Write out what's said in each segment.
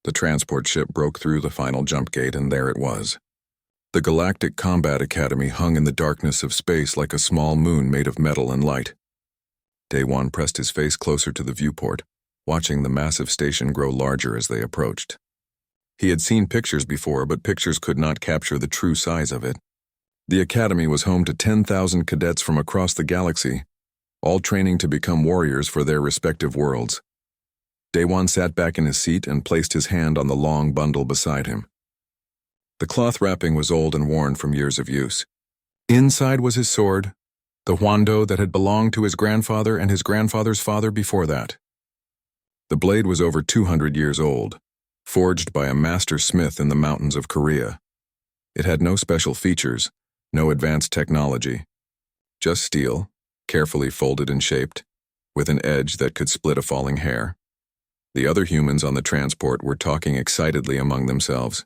The transport ship broke through the final jump gate, and there it was. The Galactic Combat Academy hung in the darkness of space like a small moon made of metal and light. Daewon pressed his face closer to the viewport, watching the massive station grow larger as they approached. He had seen pictures before, but pictures could not capture the true size of it. The academy was home to 10,000 cadets from across the galaxy, all training to become warriors for their respective worlds. Daewon sat back in his seat and placed his hand on the long bundle beside him. The cloth wrapping was old and worn from years of use. Inside was his sword, the Huando that had belonged to his grandfather and his grandfather's father before that. The blade was over 200 years old, forged by a master smith in the mountains of Korea. It had no special features, no advanced technology. Just steel, carefully folded and shaped, with an edge that could split a falling hair. The other humans on the transport were talking excitedly among themselves.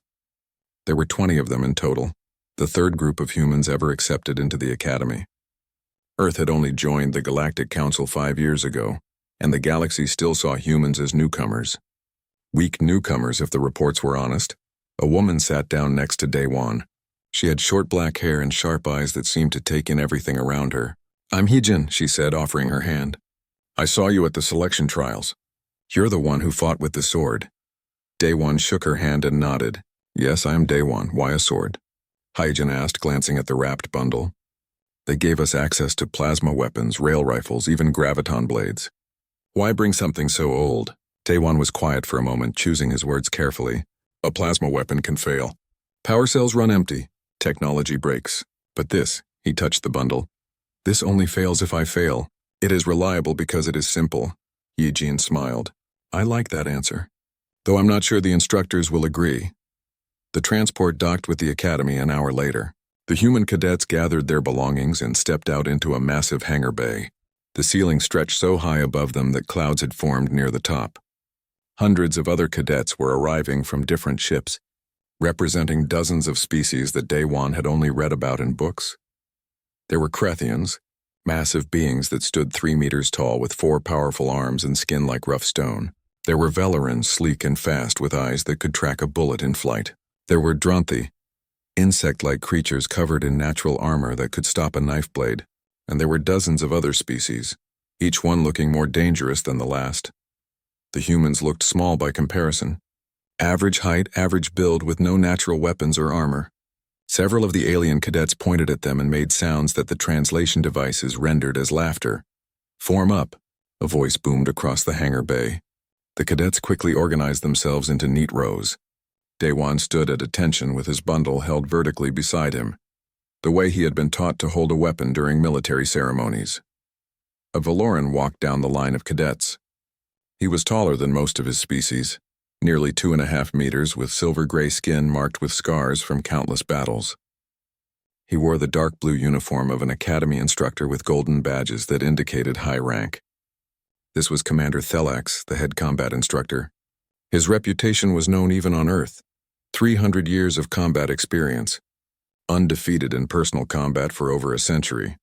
There were 20 of them in total, the third group of humans ever accepted into the academy. Earth had only joined the Galactic Council 5 years ago, and the galaxy still saw humans as newcomers. Weak newcomers, if the reports were honest. A woman sat down next to Daewon. She had short black hair and sharp eyes that seemed to take in everything around her. "I'm Heejin," she said, offering her hand. "I saw you at the selection trials. You're the one who fought with the sword." Daewon shook her hand and nodded. "Yes, I am Daewon. Why a sword?" Heejin asked, glancing at the wrapped bundle. "They gave us access to plasma weapons, rail rifles, even graviton blades." "Why bring something so old?" Daewon was quiet for a moment, choosing his words carefully. "A plasma weapon can fail. Power cells run empty. Technology breaks. But this," he touched the bundle, "this only fails if I fail. It is reliable because it is simple." Eugene smiled. "I like that answer. Though I'm not sure the instructors will agree." The transport docked with the academy an hour later. The human cadets gathered their belongings and stepped out into a massive hangar bay. The ceiling stretched so high above them that clouds had formed near the top. Hundreds of other cadets were arriving from different ships, representing dozens of species that Daewon had only read about in books. There were Krethians, massive beings that stood 3 meters tall with 4 powerful arms and skin like rough stone. There were Velarans, sleek and fast with eyes that could track a bullet in flight. There were Dronthi, insect-like creatures covered in natural armor that could stop a knife blade. And there were dozens of other species, each one looking more dangerous than the last. The humans looked small by comparison. Average height, average build with no natural weapons or armor. Several of the alien cadets pointed at them and made sounds that the translation devices rendered as laughter. "Form up," a voice boomed across the hangar bay. The cadets quickly organized themselves into neat rows. Daewon stood at attention with his bundle held vertically beside him, the way he had been taught to hold a weapon during military ceremonies. A Valoran walked down the line of cadets. He was taller than most of his species, nearly 2.5 meters, with silver-gray skin marked with scars from countless battles. He wore the dark blue uniform of an academy instructor with golden badges that indicated high rank. This was Commander Thelax, the head combat instructor. His reputation was known even on Earth. 300 years of combat experience, undefeated in personal combat for over a century.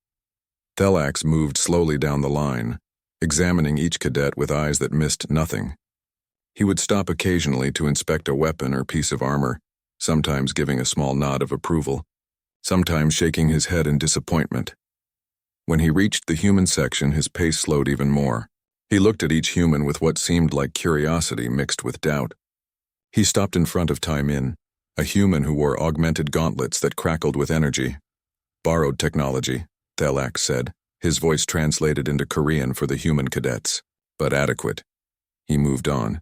Thelax moved slowly down the line, examining each cadet with eyes that missed nothing. He would stop occasionally to inspect a weapon or piece of armor, sometimes giving a small nod of approval, sometimes shaking his head in disappointment. When he reached the human section, his pace slowed even more. He looked at each human with what seemed like curiosity mixed with doubt. He stopped in front of Taimin, a human who wore augmented gauntlets that crackled with energy. "Borrowed technology," Thelax said, his voice translated into Korean for the human cadets, "but adequate." He moved on.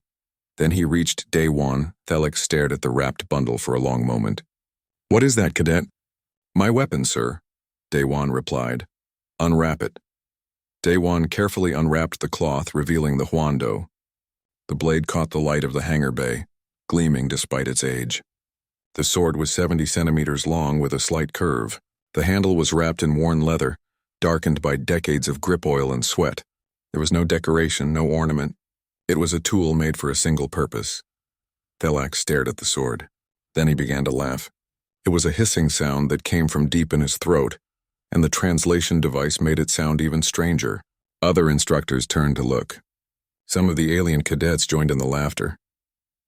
Then he reached Daewon. Thelax stared at the wrapped bundle for a long moment. "What is that, cadet?" "My weapon, sir," Daewon replied. "Unwrap it." Daewon carefully unwrapped the cloth, revealing the Huando. The blade caught the light of the hangar bay, gleaming despite its age. The sword was 70 centimeters long with a slight curve. The handle was wrapped in worn leather, darkened by decades of grip oil and sweat. There was no decoration, no ornament. It was a tool made for a single purpose. Thelax stared at the sword. Then he began to laugh. It was a hissing sound that came from deep in his throat, and the translation device made it sound even stranger. Other instructors turned to look. Some of the alien cadets joined in the laughter.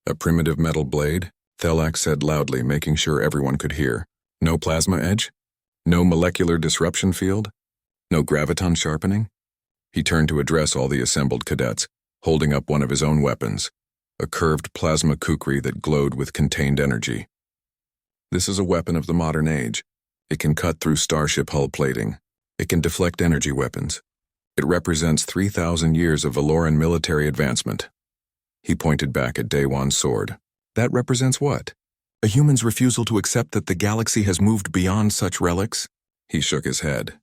A primitive metal blade, Thelax said loudly, making sure everyone could hear. No plasma edge? No molecular disruption field? No graviton sharpening? He turned to address all the assembled cadets, holding up one of his own weapons, a curved plasma kukri that glowed with contained energy. This is a weapon of the modern age. It can cut through starship hull plating. It can deflect energy weapons. It represents 3,000 years of Valoran military advancement. He pointed back at Daewon's sword. That represents what? A human's refusal to accept that the galaxy has moved beyond such relics? He shook his head.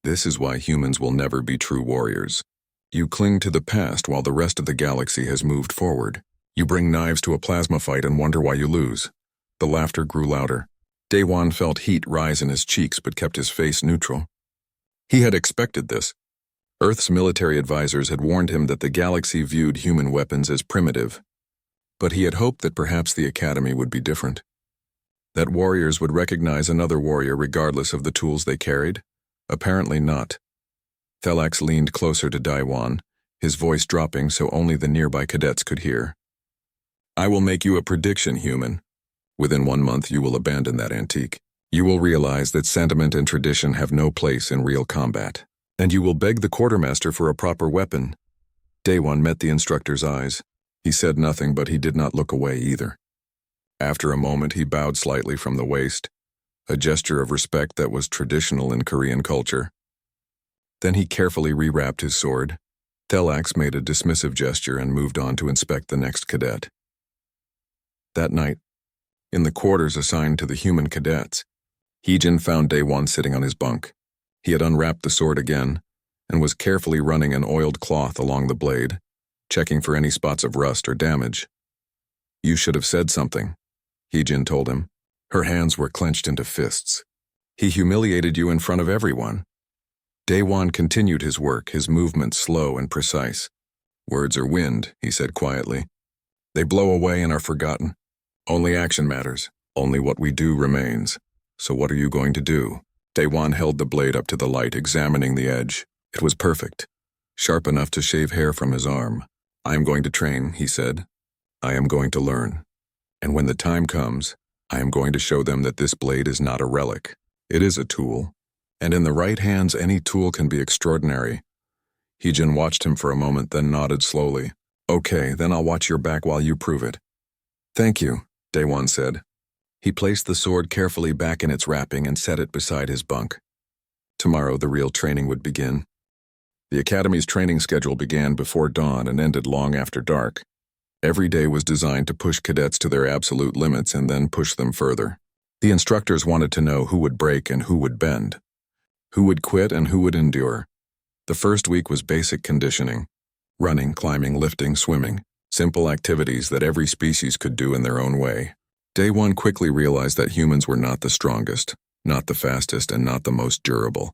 This is why humans will never be true warriors. You cling to the past while the rest of the galaxy has moved forward. You bring knives to a plasma fight and wonder why you lose. The laughter grew louder. Daewon felt heat rise in his cheeks but kept his face neutral. He had expected this. Earth's military advisors had warned him that the galaxy viewed human weapons as primitive, but he had hoped that perhaps the Academy would be different. That warriors would recognize another warrior regardless of the tools they carried? Apparently not. Thelax leaned closer to Daewon, his voice dropping so only the nearby cadets could hear. I will make you a prediction, human. Within 1 month you will abandon that antique. You will realize that sentiment and tradition have no place in real combat. And you will beg the quartermaster for a proper weapon. Daewon met the instructor's eyes. He said nothing, but he did not look away either. After a moment, he bowed slightly from the waist, a gesture of respect that was traditional in Korean culture. Then he carefully rewrapped his sword. Thelax made a dismissive gesture and moved on to inspect the next cadet. That night, in the quarters assigned to the human cadets, Heejin found Daewon sitting on his bunk. He had unwrapped the sword again and was carefully running an oiled cloth along the blade, checking for any spots of rust or damage. You should have said something, Heejin told him. Her hands were clenched into fists. He humiliated you in front of everyone. Daewon continued his work, his movements slow and precise. Words are wind, he said quietly. They blow away and are forgotten. Only action matters. Only what we do remains. So what are you going to do? Daewon held the blade up to the light, examining the edge. It was perfect, sharp enough to shave hair from his arm. I am going to train, he said. I am going to learn. And when the time comes, I am going to show them that this blade is not a relic. It is a tool. And in the right hands, any tool can be extraordinary. Heejin watched him for a moment, then nodded slowly. Okay, then I'll watch your back while you prove it. Thank you, Daewon said. He placed the sword carefully back in its wrapping and set it beside his bunk. Tomorrow the real training would begin. The Academy's training schedule began before dawn and ended long after dark. Every day was designed to push cadets to their absolute limits and then push them further. The instructors wanted to know who would break and who would bend, who would quit and who would endure. The first week was basic conditioning: running, climbing, lifting, swimming, simple activities that every species could do in their own way. Daewon quickly realized that humans were not the strongest, not the fastest, and not the most durable.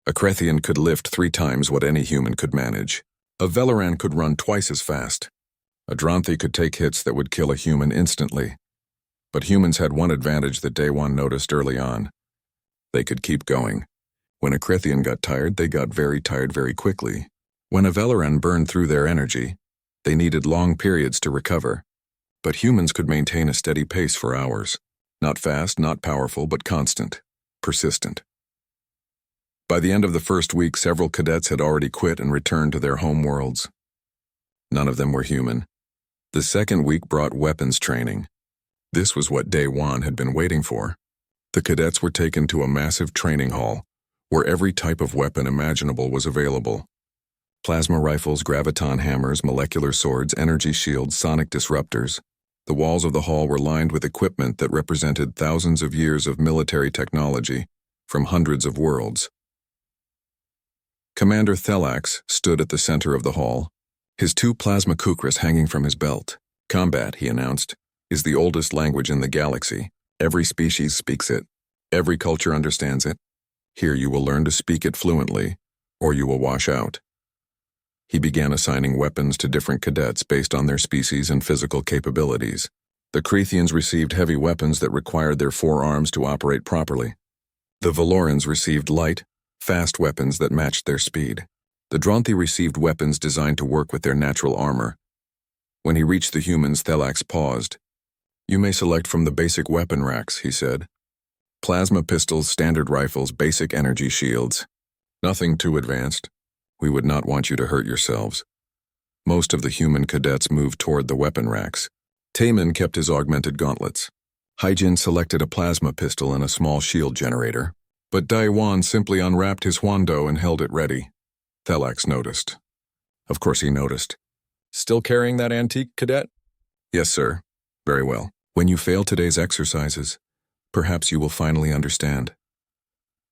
A Krethian could lift 3 times what any human could manage. A Valoran could run twice as fast. A Dronthi could take hits that would kill a human instantly. But humans had one advantage that Daewon noticed early on. They could keep going. When a Krethian got tired, they got very tired very quickly. When a Valoran burned through their energy, they needed long periods to recover. But humans could maintain a steady pace for hours. Not fast, not powerful, but constant, persistent. By the end of the first week, several cadets had already quit and returned to their home worlds. None of them were human. The second week brought weapons training. This was what Daewon had been waiting for. The cadets were taken to a massive training hall, where every type of weapon imaginable was available. Plasma rifles, graviton hammers, molecular swords, energy shields, sonic disruptors. The walls of the hall were lined with equipment that represented thousands of years of military technology from hundreds of worlds. Commander Thelax stood at the center of the hall, his 2 plasma kukris hanging from his belt. Combat, he announced, is the oldest language in the galaxy. Every species speaks it. Every culture understands it. Here you will learn to speak it fluently, or you will wash out. He began assigning weapons to different cadets based on their species and physical capabilities. The Krethians received heavy weapons that required their 4 arms to operate properly. The Valorans received light, fast weapons that matched their speed. The Dronthi received weapons designed to work with their natural armor. When he reached the humans, Thelax paused. "You may select from the basic weapon racks," he said. "Plasma pistols, standard rifles, basic energy shields. Nothing too advanced. We would not want you to hurt yourselves." Most of the human cadets moved toward the weapon racks. Taemin kept his augmented gauntlets. Hyjin selected a plasma pistol and a small shield generator, but Daiwan simply unwrapped his huando and held it ready. Thelax noticed. Of course he noticed. "Still carrying that antique, cadet?" "Yes, sir." "Very well. When you fail today's exercises, perhaps you will finally understand."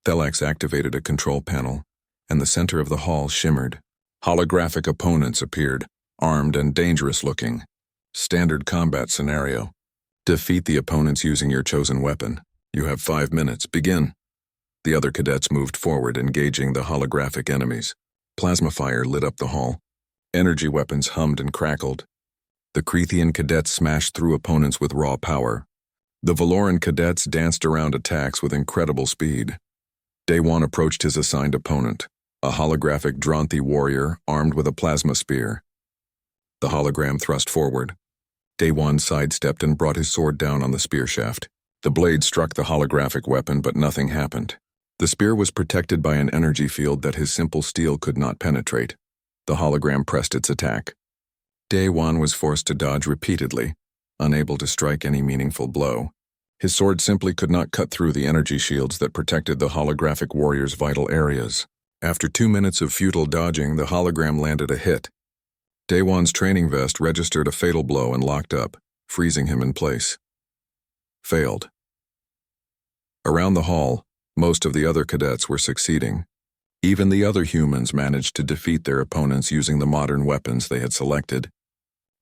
Thelax activated a control panel, and the center of the hall shimmered. Holographic opponents appeared, armed and dangerous-looking. Standard combat scenario. Defeat the opponents using your chosen weapon. You have 5 minutes. Begin. The other cadets moved forward, engaging the holographic enemies. Plasma fire lit up the hall. Energy weapons hummed and crackled. The Crethean cadets smashed through opponents with raw power. The Valoran cadets danced around attacks with incredible speed. Daiwan approached his assigned opponent, a holographic Dronthi warrior armed with a plasma spear. The hologram thrust forward. Daiwan sidestepped and brought his sword down on the spear shaft. The blade struck the holographic weapon, but nothing happened. The spear was protected by an energy field that his simple steel could not penetrate. The hologram pressed its attack. Daiwan was forced to dodge repeatedly, unable to strike any meaningful blow. His sword simply could not cut through the energy shields that protected the holographic warrior's vital areas. After 2 minutes of futile dodging, the hologram landed a hit. Daiwan's training vest registered a fatal blow and locked up, freezing him in place. Failed. Around the hall, most of the other cadets were succeeding. Even the other humans managed to defeat their opponents using the modern weapons they had selected.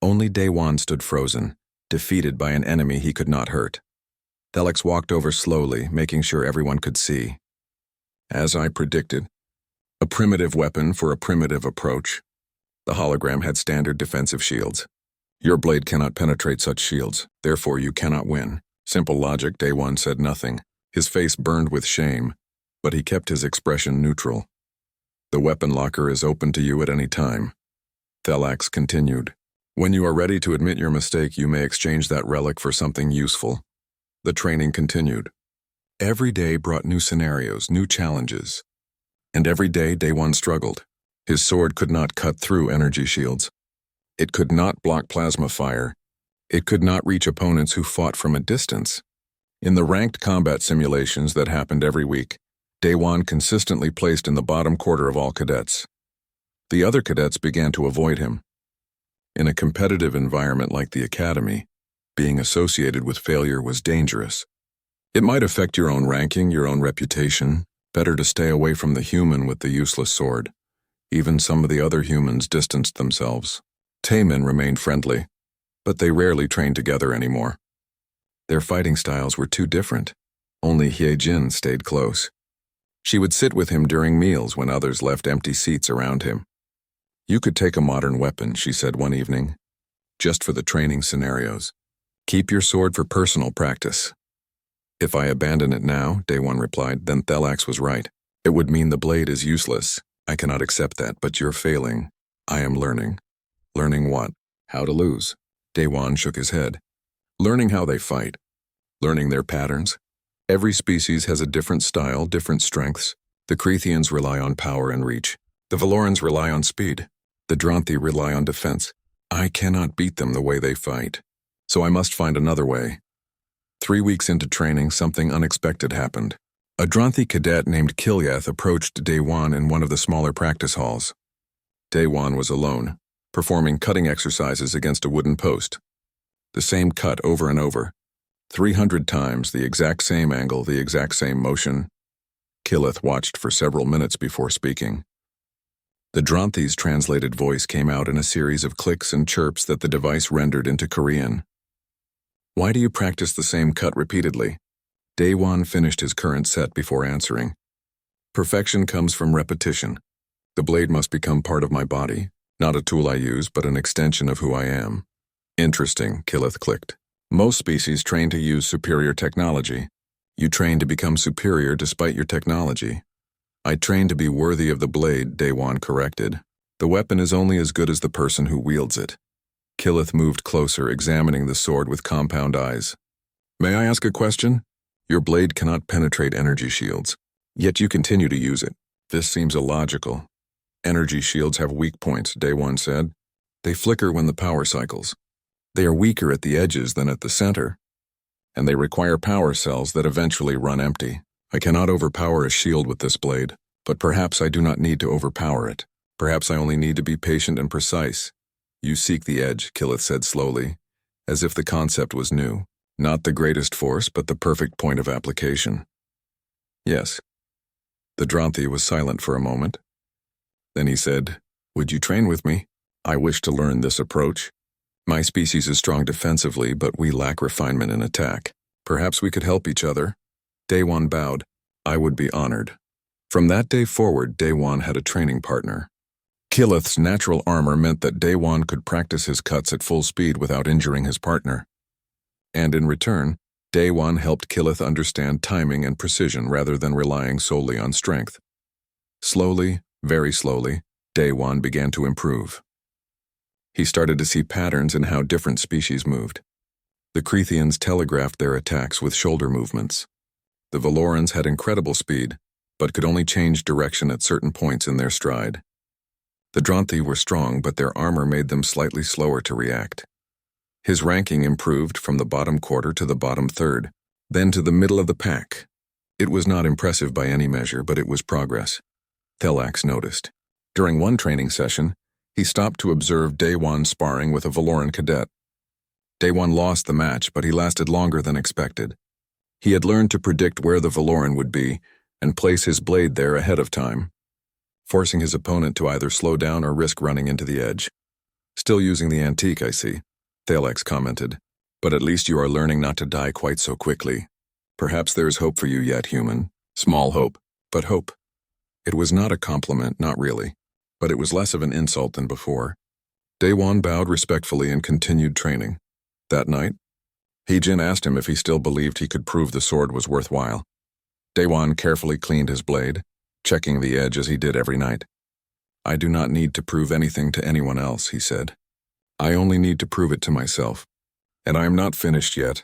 Only Daiwan stood frozen, defeated by an enemy he could not hurt. Thelax walked over slowly, making sure everyone could see. As I predicted, a primitive weapon for a primitive approach. The hologram had standard defensive shields. Your blade cannot penetrate such shields, therefore you cannot win. Simple logic. Daiwan said nothing. His face burned with shame, but he kept his expression neutral. The weapon locker is open to you at any time. Thelax continued. When you are ready to admit your mistake, you may exchange that relic for something useful. The training continued. Every day brought new scenarios, new challenges. And every day Daiwan struggled. His sword could not cut through energy shields. It could not block plasma fire. It could not reach opponents who fought from a distance. In the ranked combat simulations that happened every week, Daiwan consistently placed in the bottom quarter of all cadets. The other cadets began to avoid him. In a competitive environment like the academy, being associated with failure was dangerous. It might affect your own ranking, your own reputation. Better to stay away from the human with the useless sword. Even some of the other humans distanced themselves. Taemin remained friendly, but they rarely trained together anymore. Their fighting styles were too different. Only Hyejin stayed close. She would sit with him during meals when others left empty seats around him. "You could take a modern weapon," she said one evening, "just for the training scenarios. Keep your sword for personal practice." "If I abandon it now," Daiwan replied, "then Thelax was right. It would mean the blade is useless. I cannot accept that, but you're failing. I am learning." "Learning what?" "How to lose." Daiwan shook his head. "Learning how they fight. Learning their patterns. Every species has a different style, different strengths. The Cretheans rely on power and reach. The Valorans rely on speed. The Dronthi rely on defense. I cannot beat them the way they fight. So I must find another way." 3 weeks into training, something unexpected happened. A Dronthi cadet named Kilyath approached Daiwan in one of the smaller practice halls. Daiwan was alone, performing cutting exercises against a wooden post. The same cut over and over. 300 times, the exact same angle, the exact same motion. Kilyath watched for several minutes before speaking. The Dronthi's translated voice came out in a series of clicks and chirps that the device rendered into Korean. "Why do you practice the same cut repeatedly?" Daiwan finished his current set before answering. "Perfection comes from repetition. The blade must become part of my body, not a tool I use, but an extension of who I am." "Interesting," Kilyath clicked. "Most species train to use superior technology. You train to become superior despite your technology." "I train to be worthy of the blade," Daiwan corrected. "The weapon is only as good as the person who wields it." Killith moved closer, examining the sword with compound eyes. May I ask a question? Your blade cannot penetrate energy shields, yet you continue to use it. This seems illogical. Energy shields have weak points, Day One said. They flicker when the power cycles. They are weaker at the edges than at the center, and they require power cells that eventually run empty. I cannot overpower a shield with this blade, but perhaps I do not need to overpower it. Perhaps I only need to be patient and precise. You seek the edge, Killith said slowly, as if the concept was new. Not the greatest force, but the perfect point of application. Yes. The Dronthi was silent for a moment. Then he said, Would you train with me? I wish to learn this approach. My species is strong defensively, but we lack refinement in attack. Perhaps we could help each other. Day One bowed. I would be honored. From that day forward, Day One had a training partner. Killith's natural armor meant that Day One could practice his cuts at full speed without injuring his partner. And in return, Day One helped Killith understand timing and precision rather than relying solely on strength. Slowly, very slowly, Day One began to improve. He started to see patterns in how different species moved. The Crethians telegraphed their attacks with shoulder movements. The Valorans had incredible speed, but could only change direction at certain points in their stride. The Dronthi were strong, but their armor made them slightly slower to react. His ranking improved from the bottom quarter to the bottom third, then to the middle of the pack. It was not impressive by any measure, but it was progress. Thelax noticed. During one training session, he stopped to observe Day One sparring with a Valoran cadet. Day One lost the match, but he lasted longer than expected. He had learned to predict where the Valoran would be and place his blade there ahead of time, forcing his opponent to either slow down or risk running into the edge. Still using the antique, I see, Thalax commented, but at least you are learning not to die quite so quickly. Perhaps there is hope for you yet, human. Small hope, but hope. It was not a compliment, not really, but it was less of an insult than before. Day One bowed respectfully and continued training. That night, Heejin asked him if he still believed he could prove the sword was worthwhile. Day One carefully cleaned his blade, checking the edge as he did every night. I do not need to prove anything to anyone else, he said. I only need to prove it to myself. And I am not finished yet.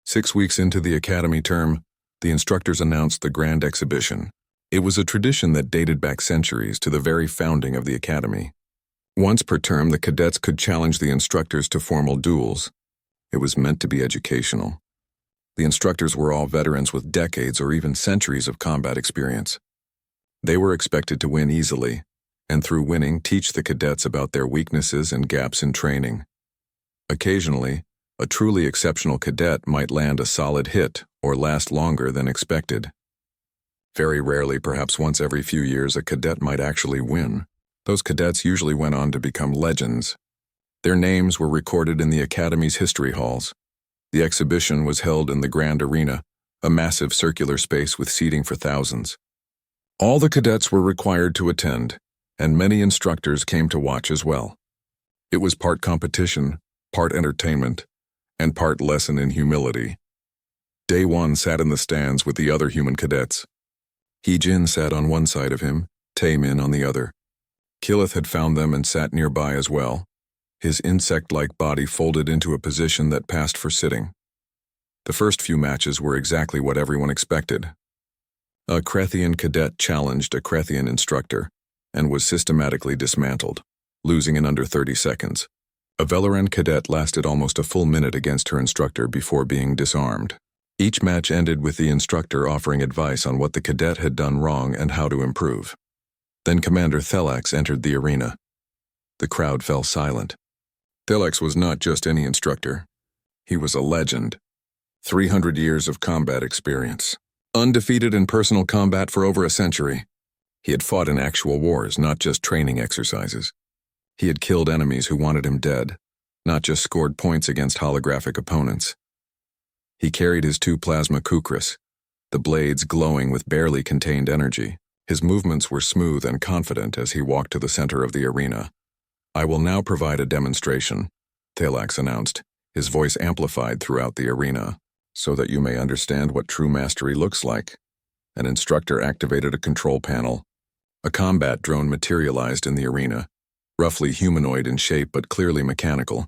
6 weeks into the academy term, the instructors announced the grand exhibition. It was a tradition that dated back centuries to the very founding of the academy. Once per term, the cadets could challenge the instructors to formal duels. It was meant to be educational. The instructors were all veterans with decades or even centuries of combat experience. They were expected to win easily, and through winning, teach the cadets about their weaknesses and gaps in training. Occasionally, a truly exceptional cadet might land a solid hit or last longer than expected. Very rarely, perhaps once every few years, a cadet might actually win. Those cadets usually went on to become legends. Their names were recorded in the Academy's history halls. The exhibition was held in the Grand Arena, a massive circular space with seating for thousands. All the cadets were required to attend, and many instructors came to watch as well. It was part competition, part entertainment, and part lesson in humility. Day One sat in the stands with the other human cadets. Heejin sat on one side of him, Taemin on the other. Killith had found them and sat nearby as well, his insect-like body folded into a position that passed for sitting. The first few matches were exactly what everyone expected. A Crethian cadet challenged a Crethian instructor and was systematically dismantled, losing in under 30 seconds. A Valoran cadet lasted almost a full minute against her instructor before being disarmed. Each match ended with the instructor offering advice on what the cadet had done wrong and how to improve. Then Commander Thelax entered the arena. The crowd fell silent. Thelax was not just any instructor. He was a legend. 300 years of combat experience. Undefeated in personal combat for over a century. He had fought in actual wars, not just training exercises. He had killed enemies who wanted him dead, not just scored points against holographic opponents. He carried his 2 plasma kukris, the blades glowing with barely contained energy. His movements were smooth and confident as he walked to the center of the arena. I will now provide a demonstration, Thelax announced, his voice amplified throughout the arena, so that you may understand what true mastery looks like. An instructor activated a control panel. A combat drone materialized in the arena. roughly humanoid in shape but clearly mechanical.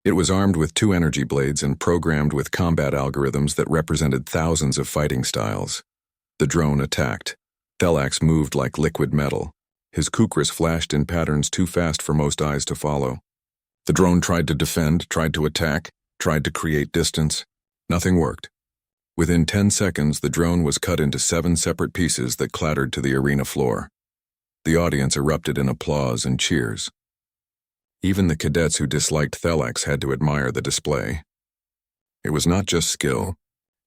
It was armed with 2 energy blades and programmed with combat algorithms that represented thousands of fighting styles. The drone attacked. Thelax moved like liquid metal. His kukris flashed in patterns too fast for most eyes to follow. The drone tried to defend, tried to attack, tried to create distance. Nothing worked. Within 10 seconds, the drone was cut into 7 separate pieces that clattered to the arena floor. The audience erupted in applause and cheers. Even the cadets who disliked Thelax had to admire the display. It was not just skill.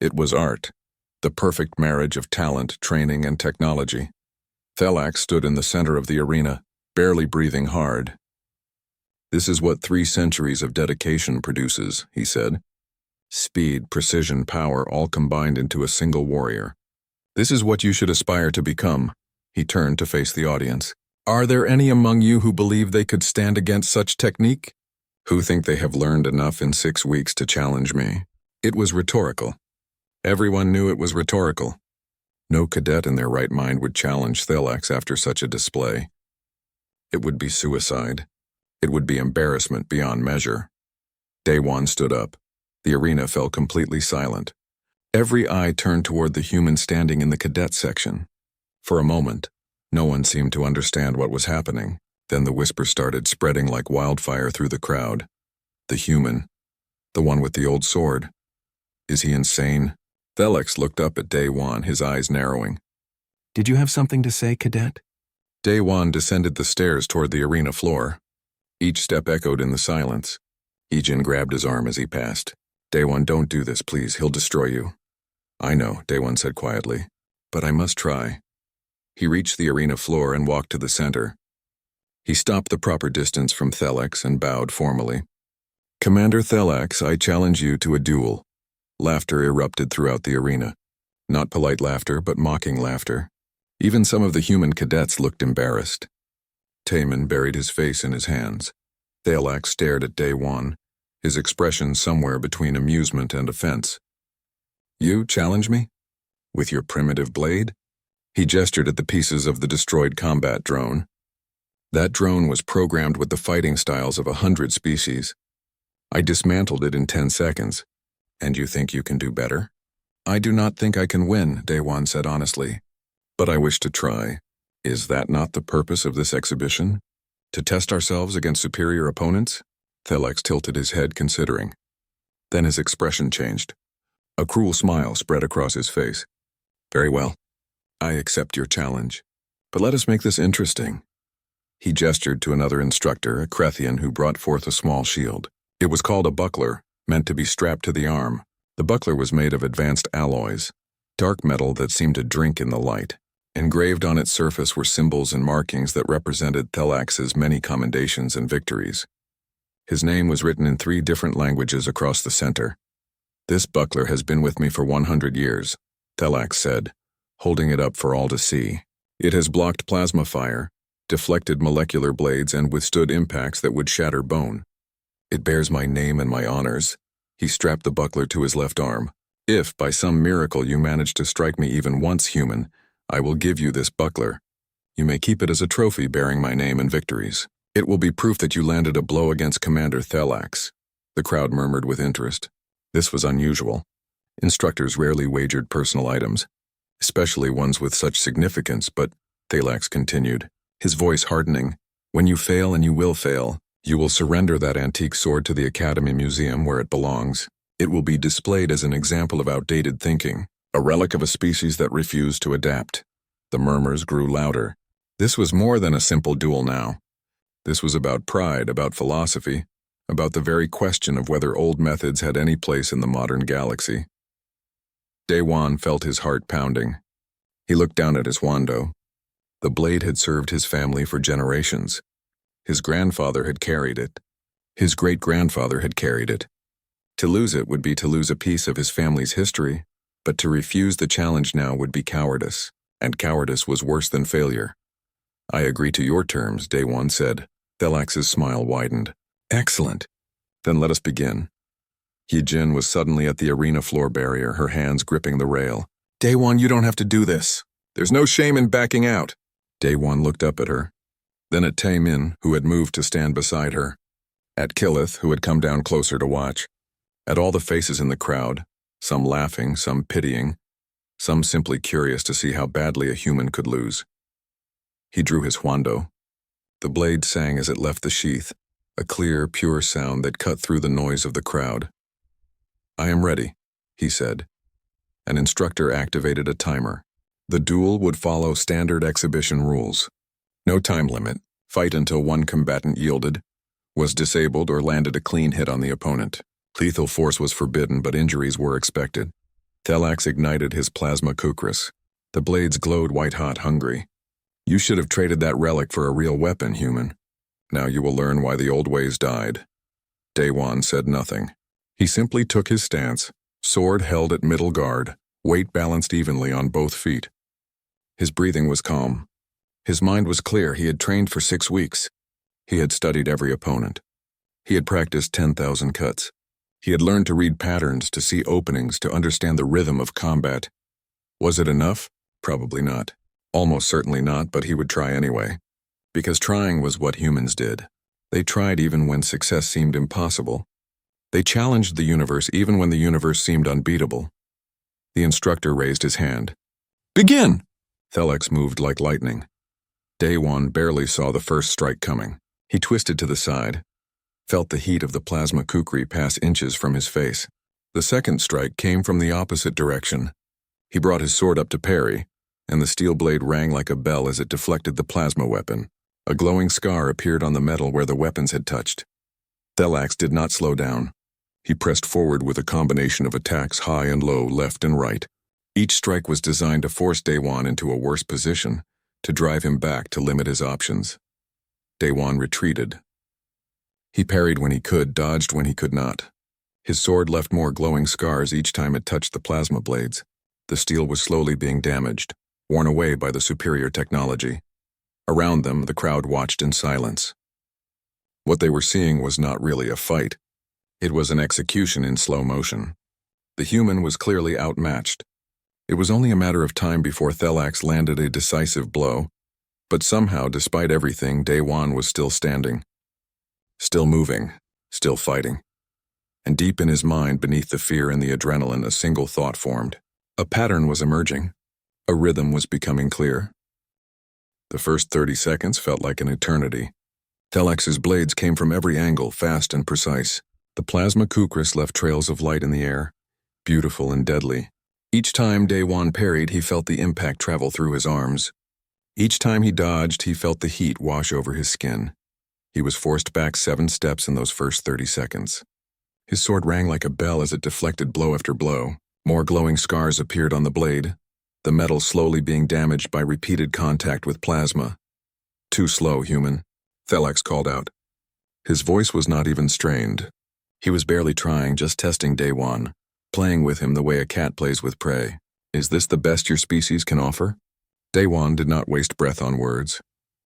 It was art, the perfect marriage of talent, training, and technology. Thelax stood in the center of the arena, barely breathing hard. "This is what 3 centuries of dedication produces," he said. "Speed, precision, power, all combined into a single warrior. This is what you should aspire to become." He turned to face the audience. "Are there any among you who believe they could stand against such technique? Who think they have learned enough in 6 weeks to challenge me?" It was rhetorical. Everyone knew it was rhetorical. No cadet in their right mind would challenge Thelax after such a display. It would be suicide. It would be embarrassment beyond measure. Daewon stood up. The arena fell completely silent. Every eye turned toward the human standing in the cadet section. For a moment, no one seemed to understand what was happening. Then the whisper started spreading like wildfire through the crowd. "The human. The one with the old sword. Is he insane?" Thelax looked up at Daewon, his eyes narrowing. "Did you have something to say, cadet?" Daewon descended the stairs toward the arena floor. Each step echoed in the silence. Ijin grabbed his arm as he passed. "Daewon, don't do this, please. He'll destroy you." "I know," Daewon said quietly, "but I must try." He reached the arena floor and walked to the center. He stopped the proper distance from Thelax and bowed formally. "Commander Thelax, I challenge you to a duel." Laughter erupted throughout the arena. Not polite laughter, but mocking laughter. Even some of the human cadets looked embarrassed. Taemin buried his face in his hands. Thelax stared at Daewon, his expression somewhere between amusement and offense. "You challenge me? With your primitive blade?" He gestured at the pieces of the destroyed combat drone. That drone was programmed with the fighting styles of 100 species. I dismantled it in 10 seconds. "And you think you can do better?" "I do not think I can win," Daewon said honestly. "But I wish to try. Is that not the purpose of this exhibition? To test ourselves against superior opponents?" Thelax tilted his head, considering. Then his expression changed. A cruel smile spread across his face. "Very well. I accept your challenge. But let us make this interesting." He gestured to another instructor, a Krethian who brought forth a small shield. It was called a buckler, meant to be strapped to the arm. The buckler was made of advanced alloys, dark metal that seemed to drink in the light. Engraved on its surface were symbols and markings that represented Thelax's many commendations and victories. His name was written in 3 different languages across the center. "This buckler has been with me for 100 years, Thelax said, holding it up for all to see. "It has blocked plasma fire, deflected molecular blades, and withstood impacts that would shatter bone. It bears my name and my honors." He strapped the buckler to his left arm. "If, by some miracle, you manage to strike me even once human, I will give you this buckler. You may keep it as a trophy bearing my name and victories. It will be proof that you landed a blow against Commander Thelax." The crowd murmured with interest. This was unusual. Instructors rarely wagered personal items, especially ones with such significance, but Thelax continued, his voice hardening. "When you fail, and you will fail, you will surrender that antique sword to the Academy Museum where it belongs. It will be displayed as an example of outdated thinking, a relic of a species that refused to adapt." The murmurs grew louder. This was more than a simple duel now. This was about pride, about philosophy, about the very question of whether old methods had any place in the modern galaxy. Daewon felt his heart pounding. He looked down at his wando. The blade had served his family for generations. His grandfather had carried it. His great-grandfather had carried it. To lose it would be to lose a piece of his family's history, but to refuse the challenge now would be cowardice, and cowardice was worse than failure. "I agree to your terms," Daewon said. Thelax's smile widened. "Excellent. Then let us begin." Ijin was suddenly at the arena floor barrier, her hands gripping the rail. "Daewon, you don't have to do this. There's no shame in backing out." Daewon looked up at her. Then at Taemin, who had moved to stand beside her. At Killith, who had come down closer to watch. At all the faces in the crowd, some laughing, some pitying, some simply curious to see how badly a human could lose. He drew his huando. The blade sang as it left the sheath, a clear, pure sound that cut through the noise of the crowd. "I am ready," he said. An instructor activated a timer. The duel would follow standard exhibition rules. No time limit, fight until one combatant yielded, was disabled, or landed a clean hit on the opponent. Lethal force was forbidden, but injuries were expected. Thelax ignited his plasma kukris. The blades glowed white-hot, hungry. "You should have traded that relic for a real weapon, human. Now you will learn why the old ways died." Daewon said nothing. He simply took his stance, sword held at middle guard, weight balanced evenly on both feet. His breathing was calm. His mind was clear. He had trained for 6 weeks. He had studied every opponent. He had practiced 10,000 cuts. He had learned to read patterns, to see openings, to understand the rhythm of combat. Was it enough? Probably not. Almost certainly not, but he would try anyway. Because trying was what humans did. They tried even when success seemed impossible. They challenged the universe even when the universe seemed unbeatable. The instructor raised his hand. "Begin!" Thelax moved like lightning. Daewon barely saw the first strike coming. He twisted to the side, felt the heat of the plasma kukri pass inches from his face. The second strike came from the opposite direction. He brought his sword up to parry, and the steel blade rang like a bell as it deflected the plasma weapon. A glowing scar appeared on the metal where the weapons had touched. Thelax did not slow down. He pressed forward with a combination of attacks high and low, left and right. Each strike was designed to force Daewon into a worse position, to drive him back, to limit his options. Daewon retreated. He parried when he could, dodged when he could not. His sword left more glowing scars each time it touched the plasma blades. The steel was slowly being damaged, worn away by the superior technology. Around them, the crowd watched in silence. What they were seeing was not really a fight. It was an execution in slow motion. The human was clearly outmatched. It was only a matter of time before Thelax landed a decisive blow, but somehow, despite everything, Daewon was still standing. Still moving, still fighting. And deep in his mind, beneath the fear and the adrenaline, a single thought formed. A pattern was emerging. A rhythm was becoming clear. The first 30 seconds felt like an eternity. Thelax's blades came from every angle, fast and precise. The plasma kukris left trails of light in the air, beautiful and deadly. Each time Daewon parried, he felt the impact travel through his arms. Each time he dodged, he felt the heat wash over his skin. He was forced back 7 steps in those first 30 seconds. His sword rang like a bell as it deflected blow after blow. More glowing scars appeared on the blade, the metal slowly being damaged by repeated contact with plasma. "Too slow, human," Thelax called out. His voice was not even strained. He was barely trying, just testing Daewon, playing with him the way a cat plays with prey. "Is this the best your species can offer?" Daewon did not waste breath on words.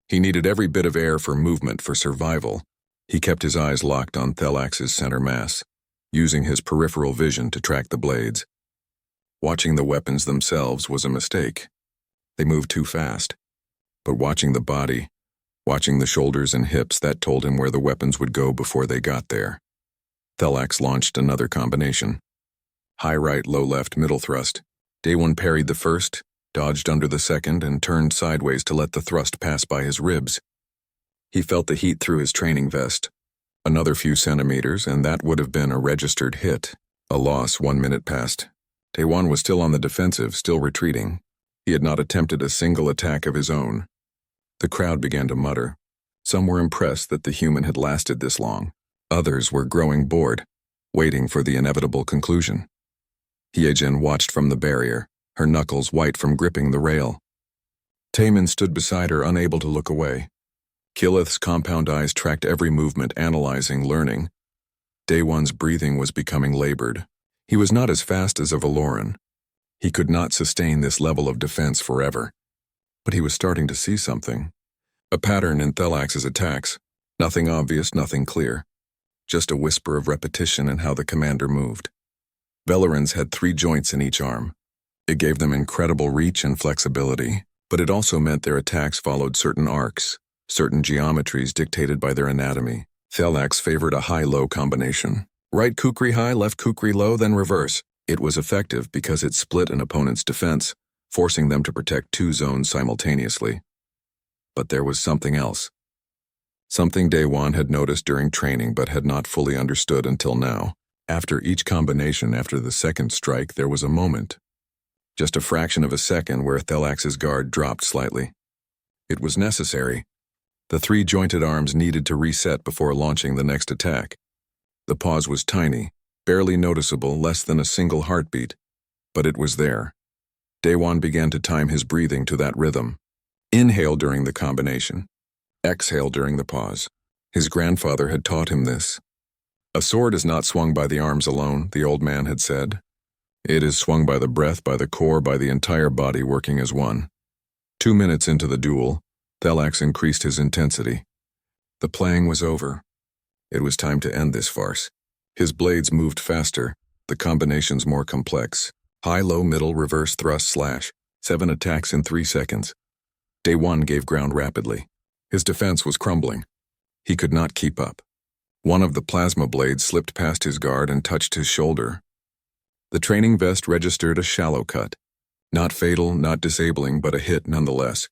He needed every bit of air for movement, for survival. He kept his eyes locked on Thelax's center mass, using his peripheral vision to track the blades. Watching the weapons themselves was a mistake. They moved too fast. But watching the body, watching the shoulders and hips, that told him where the weapons would go before they got there. Thelax launched another combination. High right, low left, middle thrust. Daewon parried the first, dodged under the second, and turned sideways to let the thrust pass by his ribs. He felt the heat through his training vest. Another few centimeters, and that would have been a registered hit. A loss. 1 minute passed. Daewon was still on the defensive, still retreating. He had not attempted a single attack of his own. The crowd began to mutter. Some were impressed that the human had lasted this long. Others were growing bored, waiting for the inevitable conclusion. Hyejin watched from the barrier, her knuckles white from gripping the rail. Taemin stood beside her, unable to look away. Killith's compound eyes tracked every movement, analyzing, learning. Daewon's breathing was becoming labored. He was not as fast as a Valoran. He could not sustain this level of defense forever. But he was starting to see something. A pattern in Thelax's attacks. Nothing obvious, nothing clear. Just a whisper of repetition in how the commander moved. Velerans had 3 joints in each arm. It gave them incredible reach and flexibility, but it also meant their attacks followed certain arcs, certain geometries dictated by their anatomy. Thelax favored a high-low combination. Right kukri high, left kukri low, then reverse. It was effective because it split an opponent's defense, forcing them to protect two zones simultaneously. But there was something else. Something Daewon had noticed during training but had not fully understood until now. After each combination, after the second strike, there was a moment. Just a fraction of a second where Thelax's guard dropped slightly. It was necessary. The three jointed arms needed to reset before launching the next attack. The pause was tiny, barely noticeable, less than a single heartbeat. But it was there. Daewon began to time his breathing to that rhythm. Inhale during the combination. Exhale during the pause. His grandfather had taught him this. A sword is not swung by the arms alone, the old man had said. It is swung by the breath, by the core, by the entire body working as one. 2 minutes into the duel, Thelax increased his intensity. The playing was over. It was time to end this farce. His blades moved faster, the combinations more complex. High, low, middle, reverse, thrust, slash. 7 attacks in 3 seconds. Daewon gave ground rapidly. His defense was crumbling. He could not keep up. One of the plasma blades slipped past his guard and touched his shoulder. The training vest registered a shallow cut. Not fatal, not disabling, but a hit nonetheless.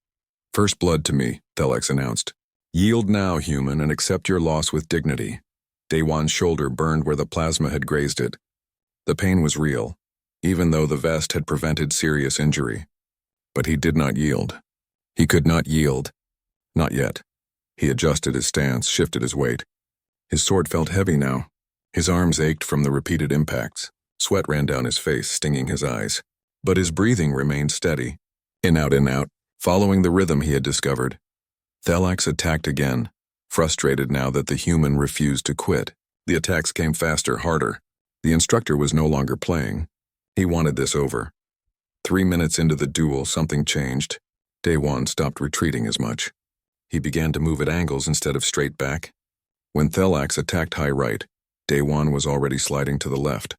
First blood to me, Thelax announced. Yield now, human, and accept your loss with dignity. Daewon's shoulder burned where the plasma had grazed it. The pain was real, even though the vest had prevented serious injury. But he did not yield. He could not yield. Not yet. He adjusted his stance, shifted his weight. His sword felt heavy now. His arms ached from the repeated impacts. Sweat ran down his face, stinging his eyes. But his breathing remained steady. In, out, following the rhythm he had discovered. Thelax attacked again, frustrated now that the human refused to quit. The attacks came faster, harder. The instructor was no longer playing. He wanted this over. 3 minutes into the duel, something changed. Daewon stopped retreating as much. He began to move at angles instead of straight back. When Thelax attacked high right, Daewon was already sliding to the left.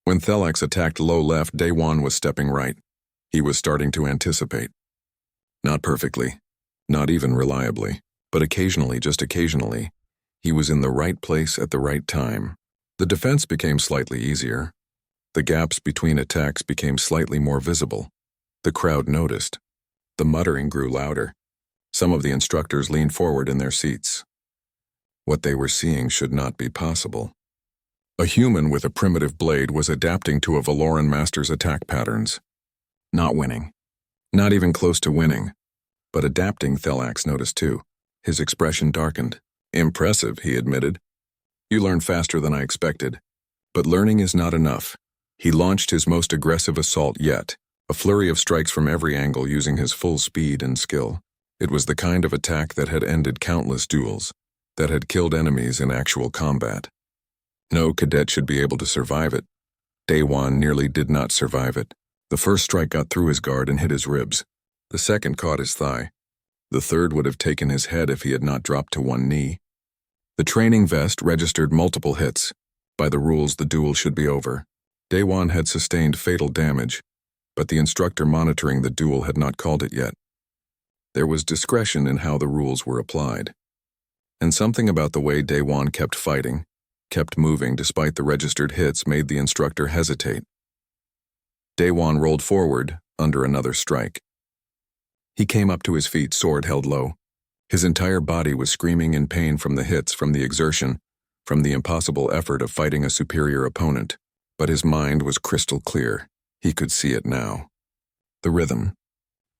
When Thelax attacked low left, Daewon was stepping right. He was starting to anticipate. Not perfectly, not even reliably, but occasionally, just occasionally, he was in the right place at the right time. The defense became slightly easier. The gaps between attacks became slightly more visible. The crowd noticed. The muttering grew louder. Some of the instructors leaned forward in their seats. What they were seeing should not be possible. A human with a primitive blade was adapting to a Valoran master's attack patterns. Not winning. Not even close to winning. But adapting, Thelax noticed too. His expression darkened. Impressive, he admitted. You learn faster than I expected. But learning is not enough. He launched his most aggressive assault yet, a flurry of strikes from every angle using his full speed and skill. It was the kind of attack that had ended countless duels, that had killed enemies in actual combat. No cadet should be able to survive it. Daewon nearly did not survive it. The first strike got through his guard and hit his ribs. The second caught his thigh. The third would have taken his head if he had not dropped to one knee. The training vest registered multiple hits. By the rules, the duel should be over. Daewon had sustained fatal damage, but the instructor monitoring the duel had not called it yet. There was discretion in how the rules were applied. And something about the way Daewon kept fighting, kept moving despite the registered hits, made the instructor hesitate. Daewon rolled forward under another strike. He came up to his feet, sword held low. His entire body was screaming in pain from the hits, from the exertion, from the impossible effort of fighting a superior opponent. But his mind was crystal clear. He could see it now. The rhythm,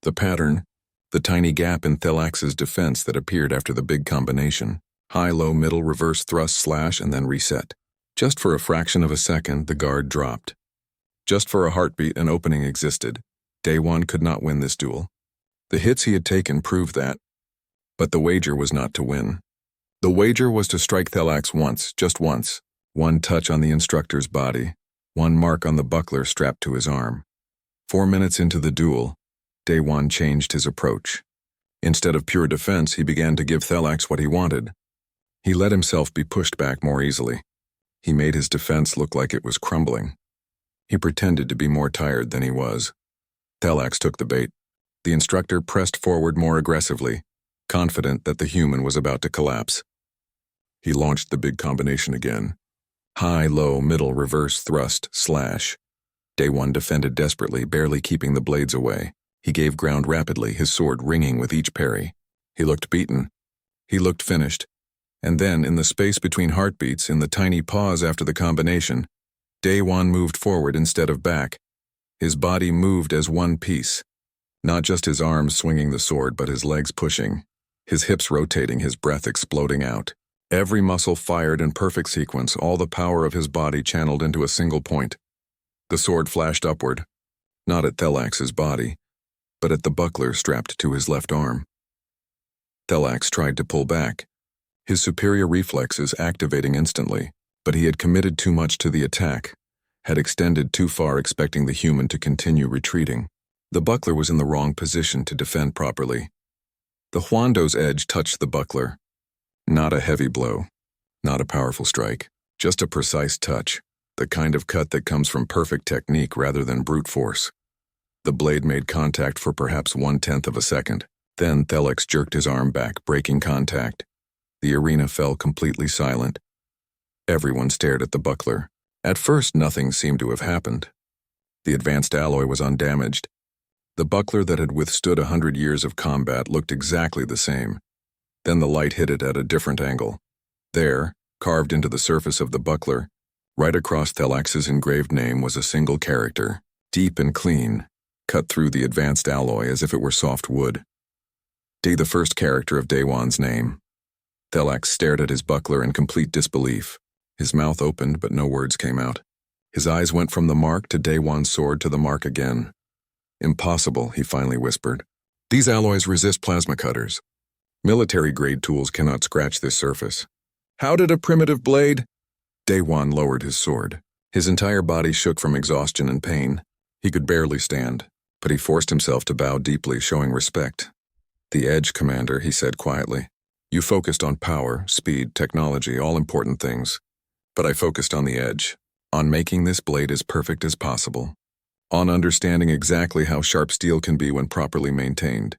the pattern, the tiny gap in Thelax's defense that appeared after the big combination. High, low, middle, reverse, thrust, slash, and then reset. Just for a fraction of a second, the guard dropped. Just for a heartbeat, an opening existed. Daewon could not win this duel. The hits he had taken proved that. But the wager was not to win. The wager was to strike Thelax once, just once. One touch on the instructor's body. One mark on the buckler strapped to his arm. 4 minutes into the duel, Daewon changed his approach. Instead of pure defense, he began to give Thelax what he wanted. He let himself be pushed back more easily. He made his defense look like it was crumbling. He pretended to be more tired than he was. Thelax took the bait. The instructor pressed forward more aggressively. confident that the human was about to collapse. He launched the big combination again. High, low, middle, reverse, thrust, slash. Day One defended desperately, barely keeping the blades away. He gave ground rapidly, his sword ringing with each parry. He looked beaten. He looked finished. And then, in the space between heartbeats, in the tiny pause after the combination, Day One moved forward instead of back. His body moved as one piece. Not just his arms swinging the sword, but his legs pushing. His hips rotating, his breath exploding out. Every muscle fired in perfect sequence, all the power of his body channeled into a single point. The sword flashed upward, not at Thelax's body, but at the buckler strapped to his left arm. Thelax tried to pull back, his superior reflexes activating instantly, but he had committed too much to the attack, had extended too far expecting the human to continue retreating. The buckler was in the wrong position to defend properly. The Huando's edge touched the buckler. Not a heavy blow, not a powerful strike, just a precise touch, the kind of cut that comes from perfect technique rather than brute force. The blade made contact for perhaps 1/10 of a second. Then Thelax jerked his arm back, breaking contact. The arena fell completely silent. Everyone stared at the buckler. At first, nothing seemed to have happened. The advanced alloy was undamaged. The buckler that had withstood 100 years of combat looked exactly the same. Then the light hit it at a different angle. There, carved into the surface of the buckler, right across Thelax's engraved name, was a single character, deep and clean, cut through the advanced alloy as if it were soft wood. The first character of Day One's name. Thelax stared at his buckler in complete disbelief. His mouth opened, but no words came out. His eyes went from the mark to Day One's sword to the mark again. Impossible, he finally whispered. These alloys resist plasma cutters. Military-grade tools cannot scratch this surface. How did a primitive blade? Day One lowered his sword. His entire body shook from exhaustion and pain. He could barely stand, but he forced himself to bow deeply, showing respect. The edge, Commander, he said quietly. You focused on power, speed, technology, all important things. But I focused on the edge, on making this blade as perfect as possible, on understanding exactly how sharp steel can be when properly maintained.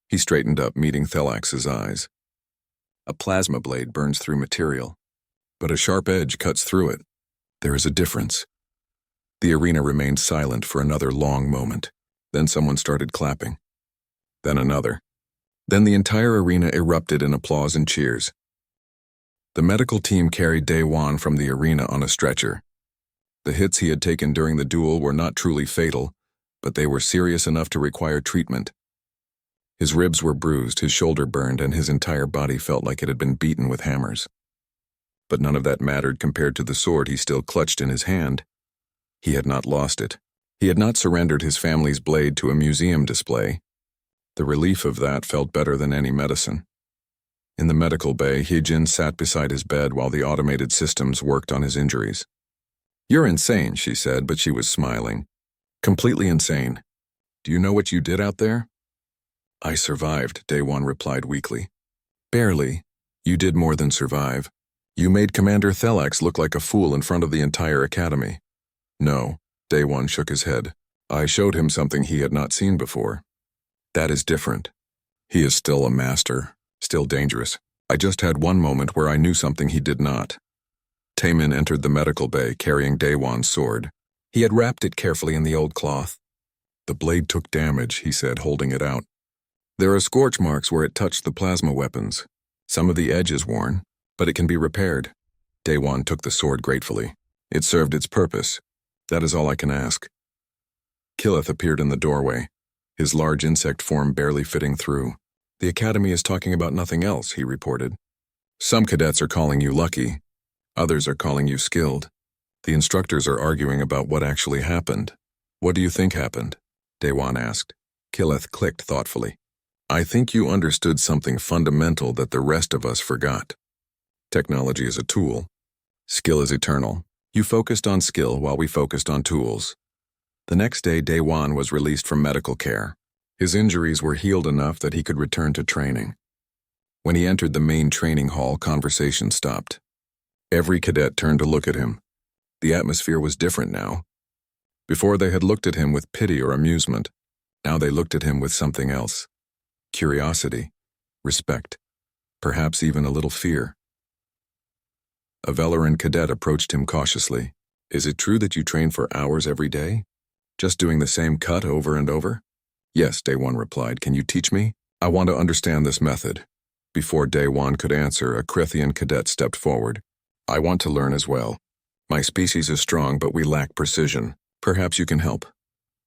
He straightened up, meeting Thelax's eyes. A plasma blade burns through material, but a sharp edge cuts through it. There is a difference. The arena remained silent for another long moment. Then someone started clapping. Then another. Then the entire arena erupted in applause and cheers. The medical team carried Day One from the arena on a stretcher. The hits he had taken during the duel were not truly fatal, but they were serious enough to require treatment. His ribs were bruised, his shoulder burned, and his entire body felt like it had been beaten with hammers. But none of that mattered compared to the sword he still clutched in his hand. He had not lost it. He had not surrendered his family's blade to a museum display. The relief of that felt better than any medicine. In the medical bay, Heejin sat beside his bed while the automated systems worked on his injuries. You're insane, she said, but she was smiling. Completely insane. Do you know what you did out there? I survived, Day One replied weakly. Barely. You did more than survive. You made Commander Thelax look like a fool in front of the entire academy. No, Day One shook his head. I showed him something he had not seen before. That is different. He is still a master, still dangerous. I just had one moment where I knew something he did not. Taemin entered the medical bay carrying Day One's sword. He had wrapped it carefully in the old cloth. The blade took damage, he said, holding it out. There are scorch marks where it touched the plasma weapons. Some of the edge is worn, but it can be repaired. Day One took the sword gratefully. It served its purpose. That is all I can ask. Killeth appeared in the doorway, his large insect form barely fitting through. The academy is talking about nothing else, he reported. Some cadets are calling you lucky. Others are calling you skilled. The instructors are arguing about what actually happened. What do you think happened? Day One asked. Killeth clicked thoughtfully. I think you understood something fundamental that the rest of us forgot. Technology is a tool. Skill is eternal. You focused on skill while we focused on tools. The next day, Day One was released from medical care. His injuries were healed enough that he could return to training. When he entered the main training hall, conversation stopped. Every cadet turned to look at him. The atmosphere was different now. Before they had looked at him with pity or amusement. Now they looked at him with something else. Curiosity. respect, perhaps even a little fear. A Valoran cadet approached him cautiously. "Is it true that you train for hours every day? Just doing the same cut over and over?" "Yes," Day One replied. "Can you teach me? I want to understand this method." Before Day One could answer, a Krithian cadet stepped forward. "I want to learn as well. My species is strong, but we lack precision. Perhaps you can help."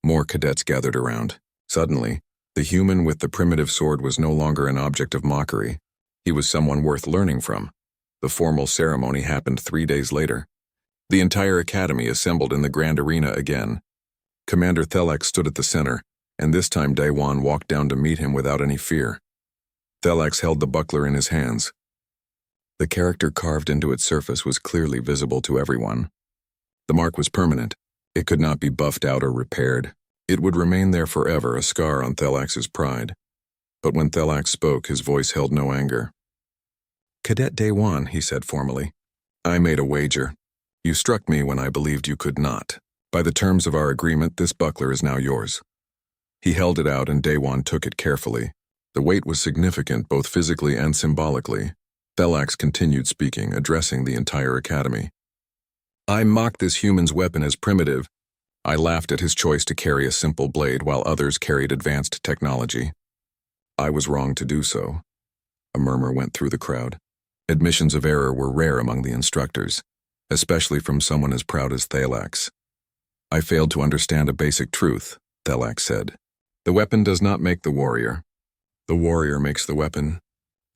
More cadets gathered around. Suddenly, the human with the primitive sword was no longer an object of mockery. He was someone worth learning from. The formal ceremony happened 3 days later. The entire academy assembled in the grand arena again. Commander Thelax stood at the center, and this time Day One walked down to meet him without any fear. Thelax held the buckler in his hands. The character carved into its surface was clearly visible to everyone. The mark was permanent. It could not be buffed out or repaired. It would remain there forever, a scar on Thelax's pride. But when Thelax spoke, his voice held no anger. "Cadet Day One," he said formally, "I made a wager. You struck me when I believed you could not. By the terms of our agreement, this buckler is now yours." He held it out and Day One took it carefully. The weight was significant both physically and symbolically. Thelax continued speaking, addressing the entire academy. "I mocked this human's weapon as primitive. I laughed at his choice to carry a simple blade while others carried advanced technology. I was wrong to do so." A murmur went through the crowd. Admissions of error were rare among the instructors, especially from someone as proud as Thelax. "I failed to understand a basic truth," Thelax said. "The weapon does not make the warrior. The warrior makes the weapon.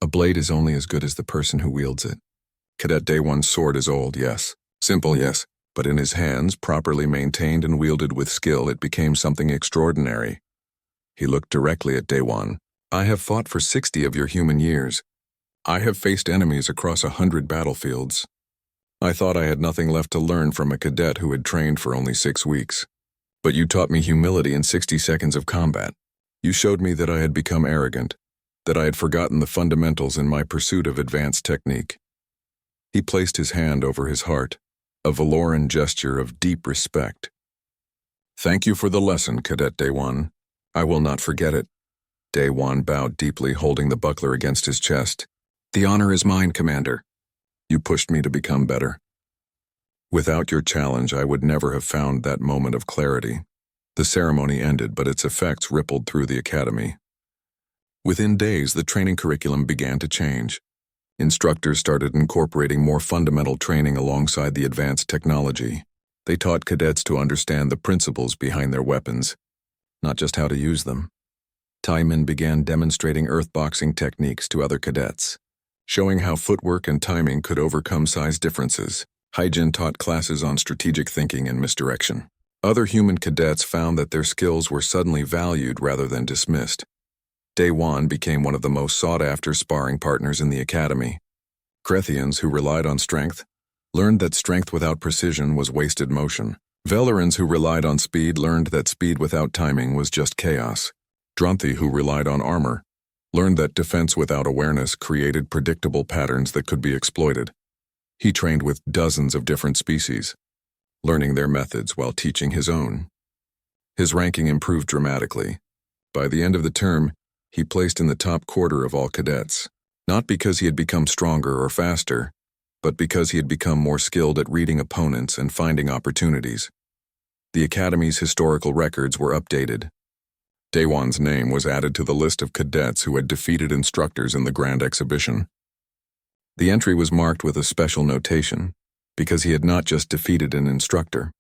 A blade is only as good as the person who wields it. Cadet Day One's sword is old, yes. Simple, yes. But in his hands, properly maintained and wielded with skill, it became something extraordinary." He looked directly at Day One. "I have fought for 60 of your human years. I have faced enemies across 100 battlefields. I thought I had nothing left to learn from a cadet who had trained for only 6 weeks. But you taught me humility in 60 seconds of combat. You showed me that I had become arrogant, that I had forgotten the fundamentals in my pursuit of advanced technique." He placed his hand over his heart, a Valoran gesture of deep respect. "Thank you for the lesson, Cadet Day One. I will not forget it." Day One bowed deeply, holding the buckler against his chest. "The honor is mine, Commander. You pushed me to become better. Without your challenge, I would never have found that moment of clarity." The ceremony ended, but its effects rippled through the academy. Within days, the training curriculum began to change. Instructors started incorporating more fundamental training alongside the advanced technology. They taught cadets to understand the principles behind their weapons, not just how to use them. Taiman began demonstrating earthboxing techniques to other cadets, showing how footwork and timing could overcome size differences. Hyjin taught classes on strategic thinking and misdirection. Other human cadets found that their skills were suddenly valued rather than dismissed. Day One became one of the most sought-after sparring partners in the academy. Krethians who relied on strength learned that strength without precision was wasted motion. Velerans who relied on speed learned that speed without timing was just chaos. Dronthi who relied on armor learned that defense without awareness created predictable patterns that could be exploited. He trained with dozens of different species, learning their methods while teaching his own. His ranking improved dramatically. By the end of the term, he placed in the top quarter of all cadets, not because he had become stronger or faster, but because he had become more skilled at reading opponents and finding opportunities. The Academy's historical records were updated. Day One's name was added to the list of cadets who had defeated instructors in the Grand Exhibition. The entry was marked with a special notation, because he had not just defeated an instructor.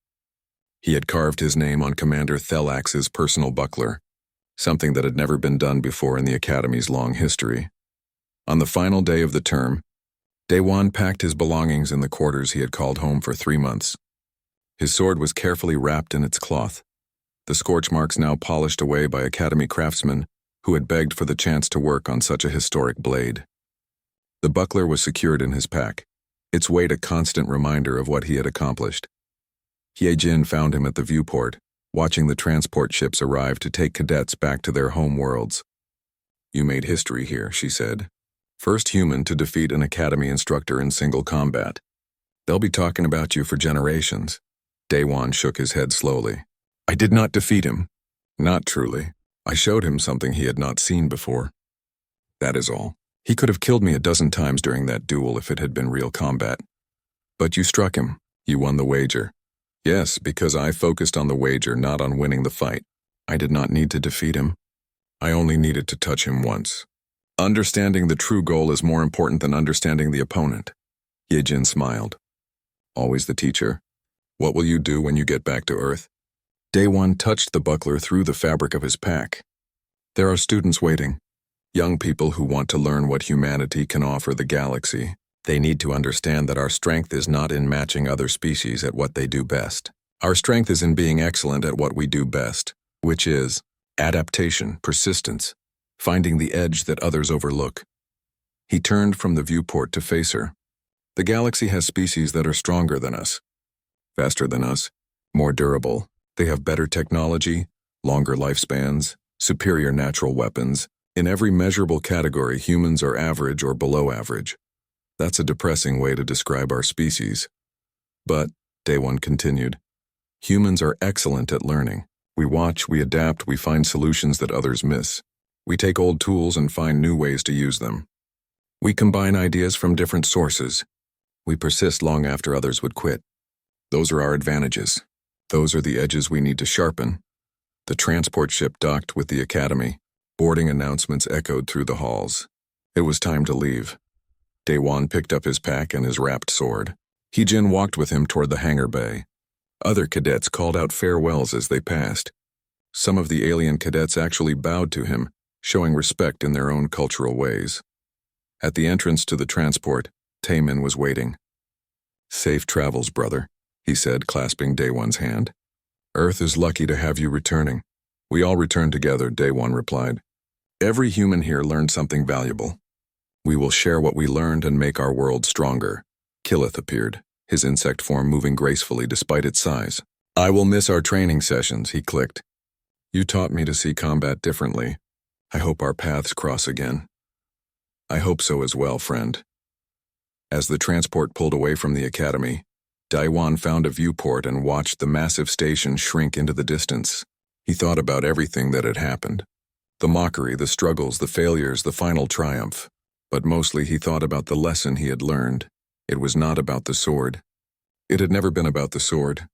He had carved his name on Commander Thelax's personal buckler, something that had never been done before in the Academy's long history. On the final day of the term, Day One packed his belongings in the quarters he had called home for 3 months. His sword was carefully wrapped in its cloth, the scorch marks now polished away by Academy craftsmen who had begged for the chance to work on such a historic blade. The buckler was secured in his pack, its weight a constant reminder of what he had accomplished. Hyejin found him at the viewport, watching the transport ships arrive to take cadets back to their home worlds. "You made history here," she said. "First human to defeat an academy instructor in single combat. They'll be talking about you for generations." Day One shook his head slowly. "I did not defeat him. Not truly. I showed him something he had not seen before." That is all. He could have killed me a dozen times during that duel if it had been real combat. But you struck him. You won the wager. Yes, because I focused on the wager, not on winning the fight. I did not need to defeat him. I only needed to touch him once. Understanding the true goal is more important than understanding the opponent. Yejin smiled. Always the teacher. What will you do when you get back to Earth? Day-One touched the buckler through the fabric of his pack. There are students waiting. Young people who want to learn what humanity can offer the galaxy. They need to understand that our strength is not in matching other species at what they do best. Our strength is in being excellent at what we do best, which is adaptation, persistence, finding the edge that others overlook. He turned from the viewport to face her. The galaxy has species that are stronger than us, faster than us, more durable. They have better technology, longer lifespans, superior natural weapons. In every measurable category, humans are average or below average. That's a depressing way to describe our species. But, Day-One continued, humans are excellent at learning. We watch, we adapt, we find solutions that others miss. We take old tools and find new ways to use them. We combine ideas from different sources. We persist long after others would quit. Those are our advantages. Those are the edges we need to sharpen. The transport ship docked with the academy. Boarding announcements echoed through the halls. It was time to leave. Day-One picked up his pack and his wrapped sword. Heejin walked with him toward the hangar bay. Other cadets called out farewells as they passed. Some of the alien cadets actually bowed to him, showing respect in their own cultural ways. At the entrance to the transport, Taemin was waiting. "Safe travels, brother," he said, clasping Day-One's hand. "Earth is lucky to have you returning." "We all return together," Day-One replied. "Every human here learned something valuable. We will share what we learned and make our world stronger." Killith appeared, his insect form moving gracefully despite its size. "I will miss our training sessions," he clicked. "You taught me to see combat differently. I hope our paths cross again." "I hope so as well, friend." As the transport pulled away from the academy, Day-One found a viewport and watched the massive station shrink into the distance. He thought about everything that had happened. The mockery, the struggles, the failures, the final triumph. But mostly he thought about the lesson he had learned. It was not about the sword. It had never been about the sword.